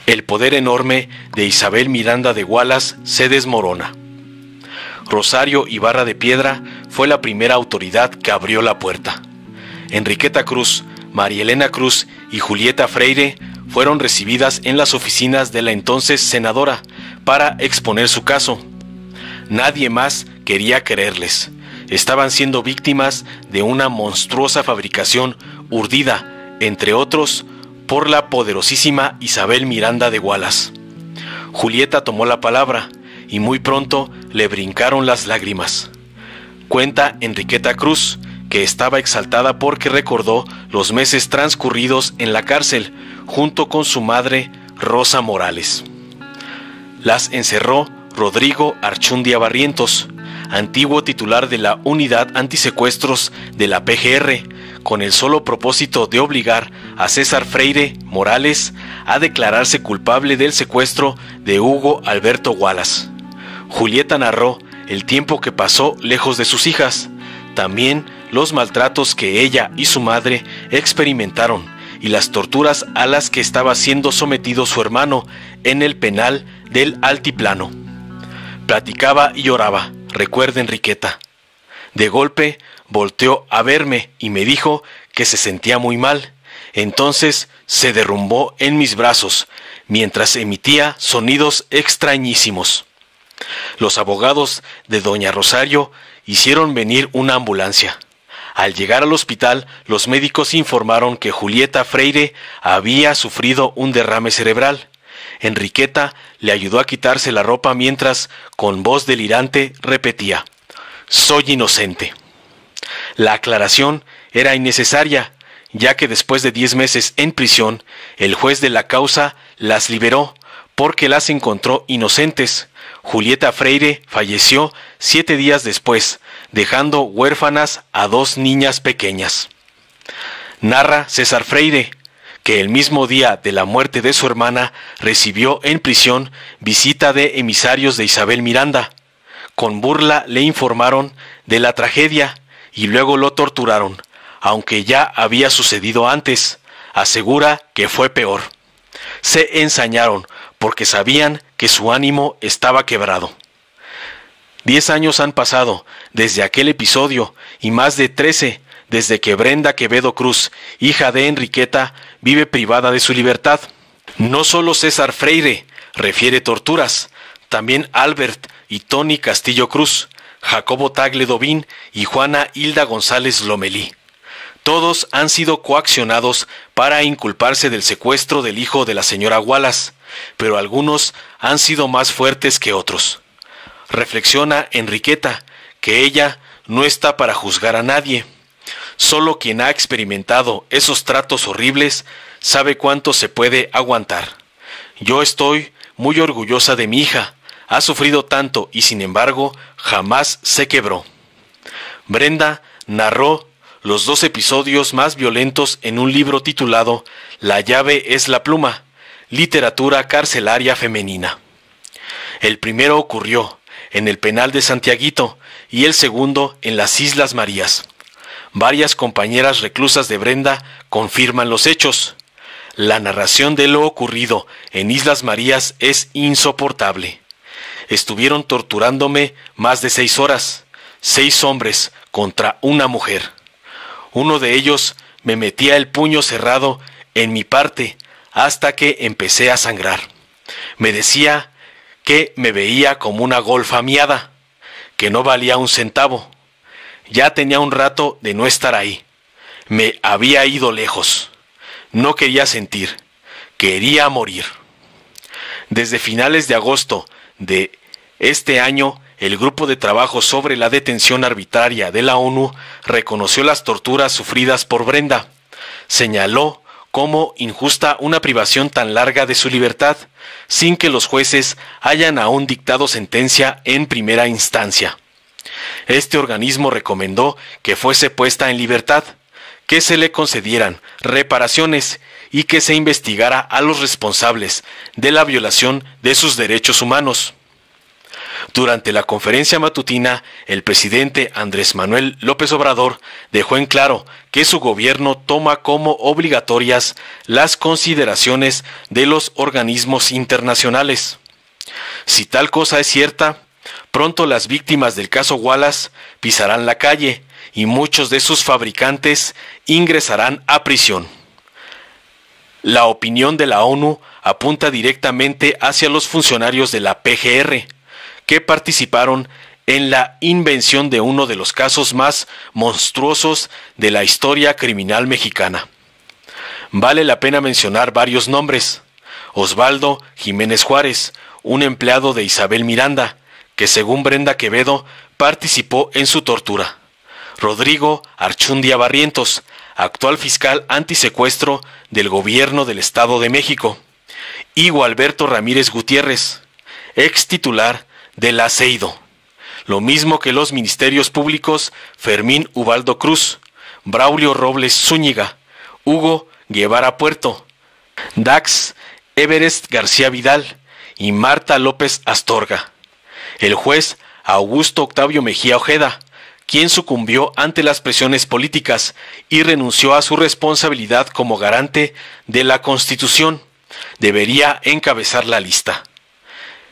El poder enorme de Isabel Miranda de Wallace se desmorona. Rosario Ibarra de Piedra fue la primera autoridad que abrió la puerta. Enriqueta Cruz, María Elena Cruz y Julieta Freire fueron recibidas en las oficinas de la entonces senadora para exponer su caso. Nadie más quería creerles. Estaban siendo víctimas de una monstruosa fabricación urdida, entre otros, por la poderosísima Isabel Miranda de Wallace. Julieta tomó la palabra y muy pronto le brincaron las lágrimas. Cuenta Enriqueta Cruz que estaba exaltada porque recordó los meses transcurridos en la cárcel junto con su madre Rosa Morales. Las encerró Rodrigo Archundia Barrientos, antiguo titular de la Unidad Antisecuestros de la PGR, con el solo propósito de obligar a César Freire Morales a declararse culpable del secuestro de Hugo Alberto Wallace. Julieta narró el tiempo que pasó lejos de sus hijas, también los maltratos que ella y su madre experimentaron y las torturas a las que estaba siendo sometido su hermano en el penal del Altiplano. Platicaba y lloraba, recuerda Enriqueta. De golpe volteó a verme y me dijo que se sentía muy mal. Entonces se derrumbó en mis brazos, mientras emitía sonidos extrañísimos. Los abogados de doña Rosario hicieron venir una ambulancia. Al llegar al hospital, los médicos informaron que Julieta Freire había sufrido un derrame cerebral. Enriqueta le ayudó a quitarse la ropa mientras, con voz delirante, repetía: «Soy inocente». La aclaración era innecesaria, ya que después de 10 meses en prisión, el juez de la causa las liberó porque las encontró inocentes. Julieta Freire falleció 7 días después, dejando huérfanas a 2 niñas pequeñas. Narra César Freire que el mismo día de la muerte de su hermana recibió en prisión visita de emisarios de Isabel Miranda. Con burla le informaron de la tragedia y luego lo torturaron, aunque ya había sucedido antes. Asegura que fue peor. Se ensañaron porque sabían que su ánimo estaba quebrado. 10 años han pasado desde aquel episodio y más de 13 desde que Brenda Quevedo Cruz, hija de Enriqueta, vive privada de su libertad. No solo César Freire refiere torturas, también Albert y Tony Castillo Cruz, Jacobo Tagle Dovín y Juana Hilda González Lomelí. Todos han sido coaccionados para inculparse del secuestro del hijo de la señora Wallace, pero algunos han sido más fuertes que otros. Reflexiona Enriqueta que ella no está para juzgar a nadie. Solo quien ha experimentado esos tratos horribles sabe cuánto se puede aguantar. Yo estoy muy orgullosa de mi hija. Ha sufrido tanto y sin embargo jamás se quebró. Brenda narró los 2 episodios más violentos en un libro titulado La llave es la pluma, literatura carcelaria femenina. El primero ocurrió en el penal de Santiaguito y el segundo en las Islas Marías. Varias compañeras reclusas de Brenda confirman los hechos. La narración de lo ocurrido en Islas Marías es insoportable. Estuvieron torturándome más de 6 horas, 6 hombres contra una mujer. Uno de ellos me metía el puño cerrado en mi parte hasta que empecé a sangrar. Me decía que me veía como una golfa miada, que no valía un centavo. Ya tenía un rato de no estar ahí. Me había ido lejos. No quería sentir. Quería morir. Desde finales de agosto de este año, el Grupo de Trabajo sobre la Detención Arbitraria de la ONU reconoció las torturas sufridas por Brenda. Señaló como injusta una privación tan larga de su libertad, sin que los jueces hayan aún dictado sentencia en primera instancia. Este organismo recomendó que fuese puesta en libertad, que se le concedieran reparaciones y que se investigara a los responsables de la violación de sus derechos humanos. Durante la conferencia matutina, el presidente Andrés Manuel López Obrador dejó en claro que su gobierno toma como obligatorias las consideraciones de los organismos internacionales. Si tal cosa es cierta, pronto las víctimas del caso Wallace pisarán la calle y muchos de sus fabricantes ingresarán a prisión. La opinión de la ONU apunta directamente hacia los funcionarios de la PGR, que participaron en la invención de uno de los casos más monstruosos de la historia criminal mexicana. Vale la pena mencionar varios nombres. Osvaldo Jiménez Juárez, un empleado de Isabel Miranda, que según Brenda Quevedo participó en su tortura. Rodrigo Archundia Barrientos, actual fiscal antisecuestro del gobierno del Estado de México. Y Gualberto Ramírez Gutiérrez, ex titular del ASEIDO, lo mismo que los ministerios públicos Fermín Ubaldo Cruz, Braulio Robles Zúñiga, Hugo Guevara Puerto, Dax Everest García Vidal y Marta López Astorga. El juez Augusto Octavio Mejía Ojeda, quien sucumbió ante las presiones políticas y renunció a su responsabilidad como garante de la Constitución, debería encabezar la lista.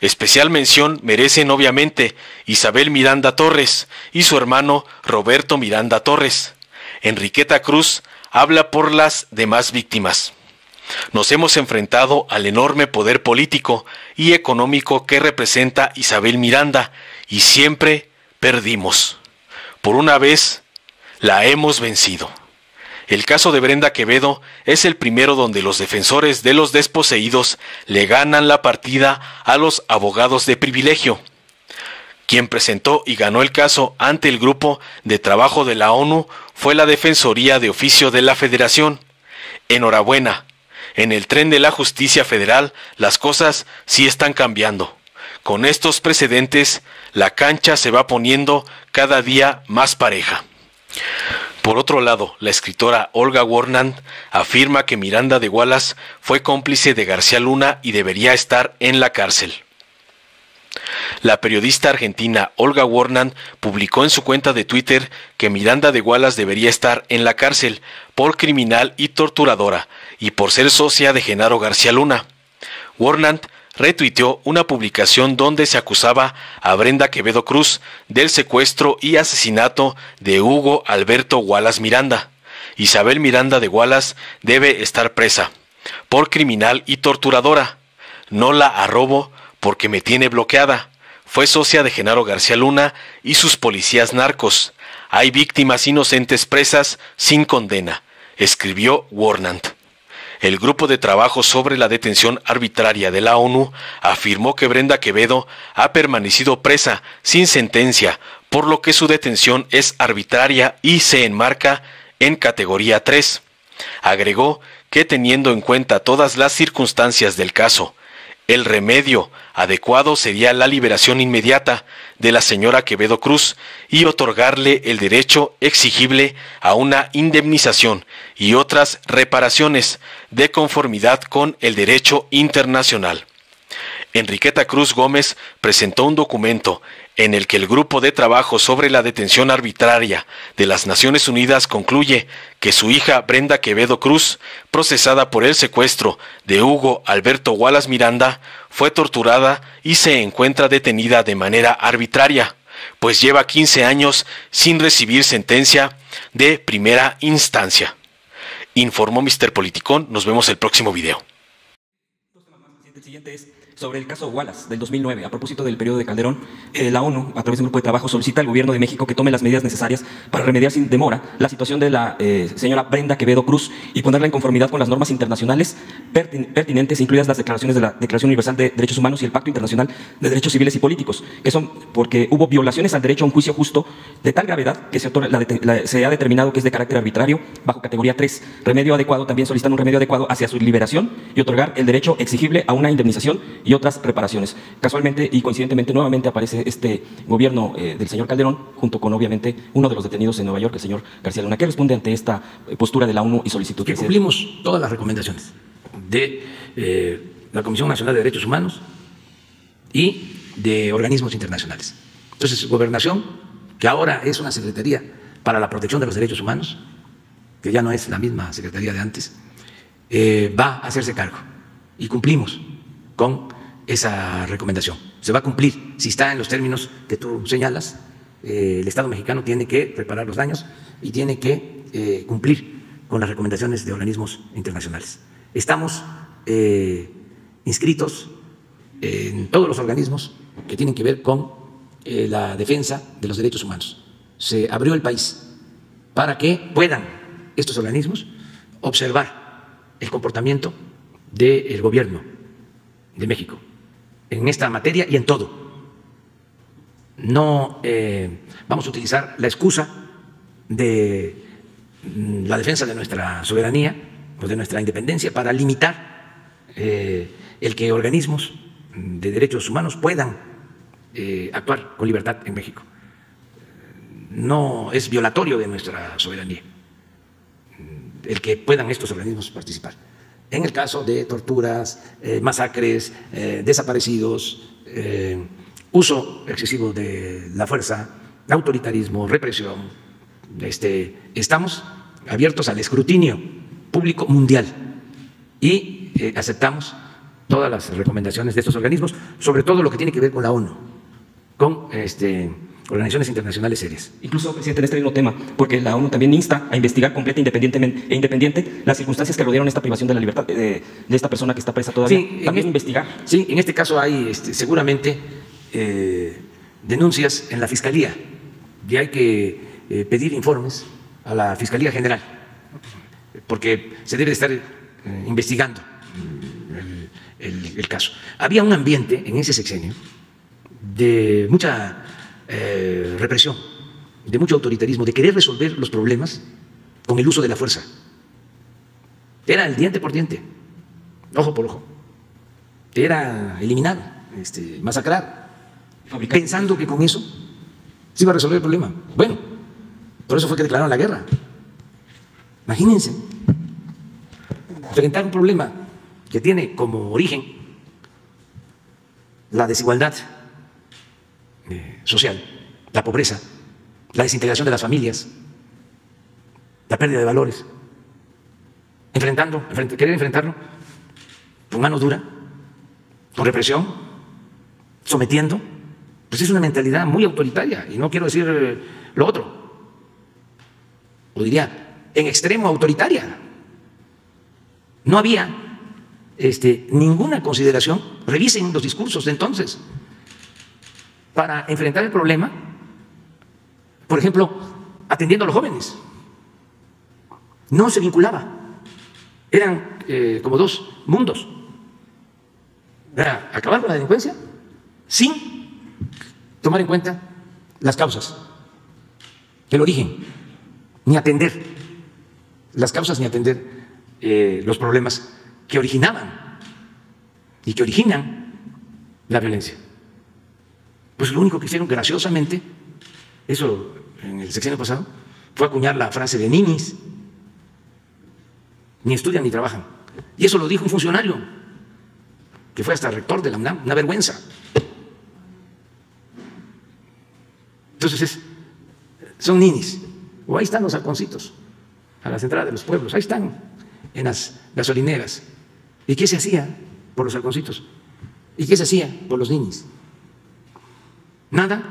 Especial mención merecen obviamente Isabel Miranda Torres y su hermano Roberto Miranda Torres. Enriqueta Cruz habla por las demás víctimas. Nos hemos enfrentado al enorme poder político y económico que representa Isabel Miranda y siempre perdimos. Por una vez la hemos vencido. El caso de Brenda Quevedo es el primero donde los defensores de los desposeídos le ganan la partida a los abogados de privilegio. Quien presentó y ganó el caso ante el grupo de trabajo de la ONU fue la Defensoría de Oficio de la Federación. Enhorabuena, en el tren de la justicia federal las cosas sí están cambiando. Con estos precedentes, la cancha se va poniendo cada día más pareja. Por otro lado, la escritora Olga Warnant afirma que Miranda de Wallace fue cómplice de García Luna y debería estar en la cárcel. La periodista argentina Olga Warnant publicó en su cuenta de Twitter que Miranda de Wallace debería estar en la cárcel por criminal y torturadora y por ser socia de Genaro García Luna. Warnant retuiteó una publicación donde se acusaba a Brenda Quevedo Cruz del secuestro y asesinato de Hugo Alberto Wallace Miranda. Isabel Miranda de Wallace debe estar presa por criminal y torturadora. No la arrobo porque me tiene bloqueada. Fue socia de Genaro García Luna y sus policías narcos. Hay víctimas inocentes presas sin condena, escribió Warnant. El grupo de trabajo sobre la detención arbitraria de la ONU afirmó que Brenda Quevedo ha permanecido presa sin sentencia, por lo que su detención es arbitraria y se enmarca en categoría 3. Agregó que teniendo en cuenta todas las circunstancias del caso, el remedio adecuado sería la liberación inmediata de la señora Quevedo Cruz y otorgarle el derecho exigible a una indemnización y otras reparaciones de conformidad con el derecho internacional. Enriqueta Cruz Gómez presentó un documento en el que el grupo de trabajo sobre la detención arbitraria de las Naciones Unidas concluye que su hija Brenda Quevedo Cruz, procesada por el secuestro de Hugo Alberto Wallace Miranda, fue torturada y se encuentra detenida de manera arbitraria, pues lleva 15 años sin recibir sentencia de primera instancia. Informó Mr. Politicón. Nos vemos el próximo video. El siguiente es sobre el caso Wallace del 2009. A propósito del periodo de Calderón, la ONU, a través de un grupo de trabajo, solicita al gobierno de México que tome las medidas necesarias para remediar sin demora la situación de la señora Brenda Quevedo Cruz y ponerla en conformidad con las normas internacionales pertinentes, incluidas las declaraciones de la Declaración Universal de Derechos Humanos y el Pacto Internacional de Derechos Civiles y Políticos, que son porque hubo violaciones al derecho a un juicio justo de tal gravedad que se ha determinado que es de carácter arbitrario bajo categoría 3. Remedio adecuado, también solicitan un remedio adecuado hacia su liberación y otorgar el derecho exigible a una indemnización y otras reparaciones. Casualmente y coincidentemente nuevamente aparece este gobierno del señor Calderón junto con obviamente uno de los detenidos en Nueva York, el señor García Luna. ¿Qué responde ante esta postura de la ONU y solicitud? Que cumplimos todas las recomendaciones de la Comisión Nacional de Derechos Humanos y de organismos internacionales. Entonces, Gobernación, que ahora es una Secretaría para la Protección de los Derechos Humanos, que ya no es la misma Secretaría de antes, va a hacerse cargo y cumplimos con esa recomendación. Se va a cumplir si está en los términos que tú señalas. El Estado mexicano tiene que reparar los daños y tiene que cumplir con las recomendaciones de organismos internacionales. Estamos inscritos en todos los organismos que tienen que ver con la defensa de los derechos humanos. Se abrió el país para que puedan estos organismos observar el comportamiento del gobierno de México en esta materia y en todo. No vamos a utilizar la excusa de la defensa de nuestra soberanía o de nuestra independencia para limitar el que organismos de derechos humanos puedan actuar con libertad en México. No es violatorio de nuestra soberanía el que puedan estos organismos participar. En el caso de torturas, masacres, desaparecidos, uso excesivo de la fuerza, autoritarismo, represión, estamos abiertos al escrutinio público mundial y aceptamos todas las recomendaciones de estos organismos, sobre todo lo que tiene que ver con la ONU, con organizaciones internacionales serias. Incluso, presidente, en este mismo tema, porque la ONU también insta a investigar completa independiente las circunstancias que rodearon esta privación de la libertad de esta persona que está presa todavía. Sí, también investigar. Sí, en este caso hay seguramente denuncias en la Fiscalía y hay que pedir informes a la Fiscalía General, porque se debe estar investigando el caso. Había un ambiente en ese sexenio de mucha represión, de mucho autoritarismo, de querer resolver los problemas con el uso de la fuerza. Era el diente por diente, ojo por ojo. Era eliminar, masacrar, pensando que con eso se iba a resolver el problema. Bueno, por eso fue que declararon la guerra. Imagínense, enfrentar un problema que tiene como origen la desigualdad social, la pobreza, la desintegración de las familias, la pérdida de valores, querer enfrentarlo con mano dura, con represión, sometiendo, pues es una mentalidad muy autoritaria, y no quiero decir lo otro, lo diría en extremo autoritaria. No había ninguna consideración, revisen los discursos de entonces, para enfrentar el problema, por ejemplo, atendiendo a los jóvenes. No se vinculaba, eran como dos mundos. Era acabar con la delincuencia sin tomar en cuenta las causas, el origen, ni atender las causas, ni atender los problemas que originaban y que originan la violencia. Pues lo único que hicieron graciosamente, eso en el sexenio pasado, fue acuñar la frase de ninis, ni estudian ni trabajan. Y eso lo dijo un funcionario que fue hasta rector de la UNAM, una vergüenza. Entonces son ninis, o ahí están los halconcitos, a las entradas de los pueblos, ahí están, en las gasolineras. ¿Y qué se hacía por los halconcitos? ¿Y qué se hacía por los ninis? Nada.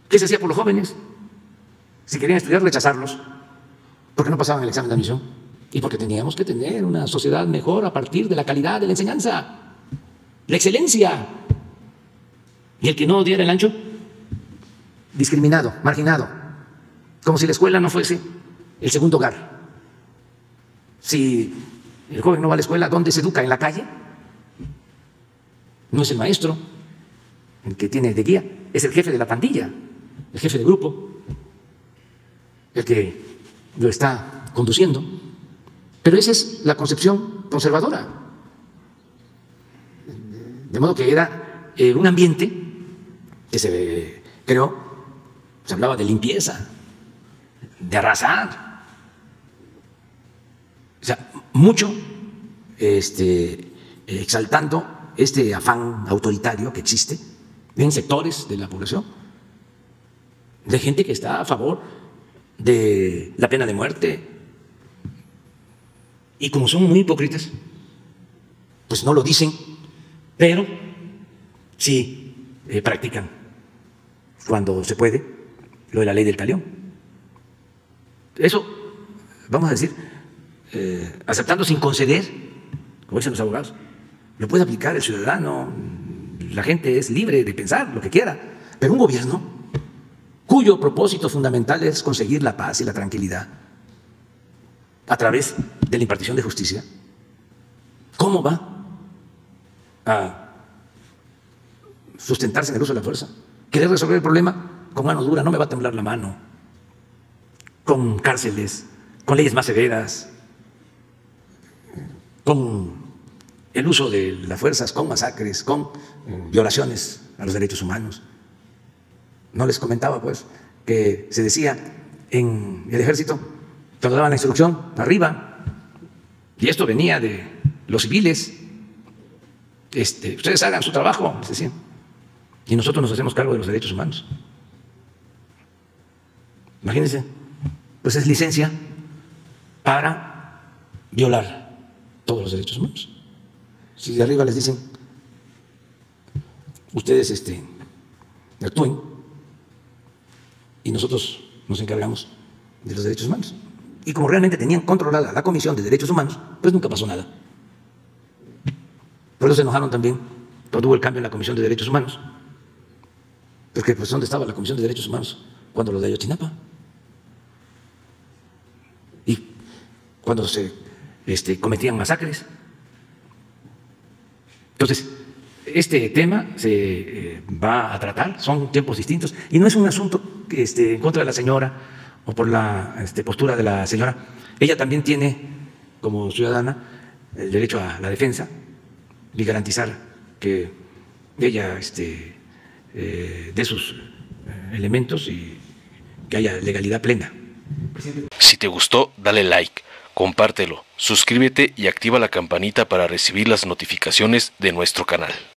¿Qué se hacía por los jóvenes? Si querían estudiar, rechazarlos, porque no pasaban el examen de admisión y porque teníamos que tener una sociedad mejor a partir de la calidad de la enseñanza, la excelencia. Y el que no diera el ancho, discriminado, marginado, como si la escuela no fuese el segundo hogar. Si el joven no va a la escuela, ¿dónde se educa? ¿En la calle? No es el maestro el que tiene de guía, es el jefe de la pandilla, el jefe de grupo, el que lo está conduciendo. Pero esa es la concepción conservadora. De modo que era un ambiente que se creó, se hablaba de limpieza, de arrasar. O sea, mucho exaltando este afán autoritario que existe en sectores de la población, de gente que está a favor de la pena de muerte. Y como son muy hipócritas, pues no lo dicen, pero sí practican cuando se puede lo de la ley del talión. Eso, vamos a decir, aceptando sin conceder, como dicen los abogados, lo puede aplicar el ciudadano, la gente es libre de pensar lo que quiera, pero un gobierno cuyo propósito fundamental es conseguir la paz y la tranquilidad a través de la impartición de justicia, ¿cómo va a sustentarse en el uso de la fuerza? ¿Querer resolver el problema con mano dura? No me va a temblar la mano. Con cárceles, con leyes más severas, con el uso de las fuerzas, con masacres, con violaciones a los derechos humanos. No les comentaba, pues, que se decía en el ejército, cuando daban la instrucción, arriba, y esto venía de los civiles, ustedes hagan su trabajo, les decían, y nosotros nos hacemos cargo de los derechos humanos. Imagínense, pues es licencia para violar todos los derechos humanos. Si de arriba les dicen, ustedes actúen y nosotros nos encargamos de los derechos humanos. Y como realmente tenían controlada la Comisión de Derechos Humanos, pues nunca pasó nada. Por eso se enojaron también cuando hubo el cambio en la Comisión de Derechos Humanos. Porque pues ¿dónde estaba la Comisión de Derechos Humanos cuando lo de Ayotzinapa? Y cuando se cometían masacres. Entonces, este tema se va a tratar, son tiempos distintos, y no es un asunto en contra de la señora o por la postura de la señora. Ella también tiene, como ciudadana, el derecho a la defensa y garantizar que ella dé sus elementos y que haya legalidad plena. Si te gustó, dale like, compártelo, suscríbete y activa la campanita para recibir las notificaciones de nuestro canal.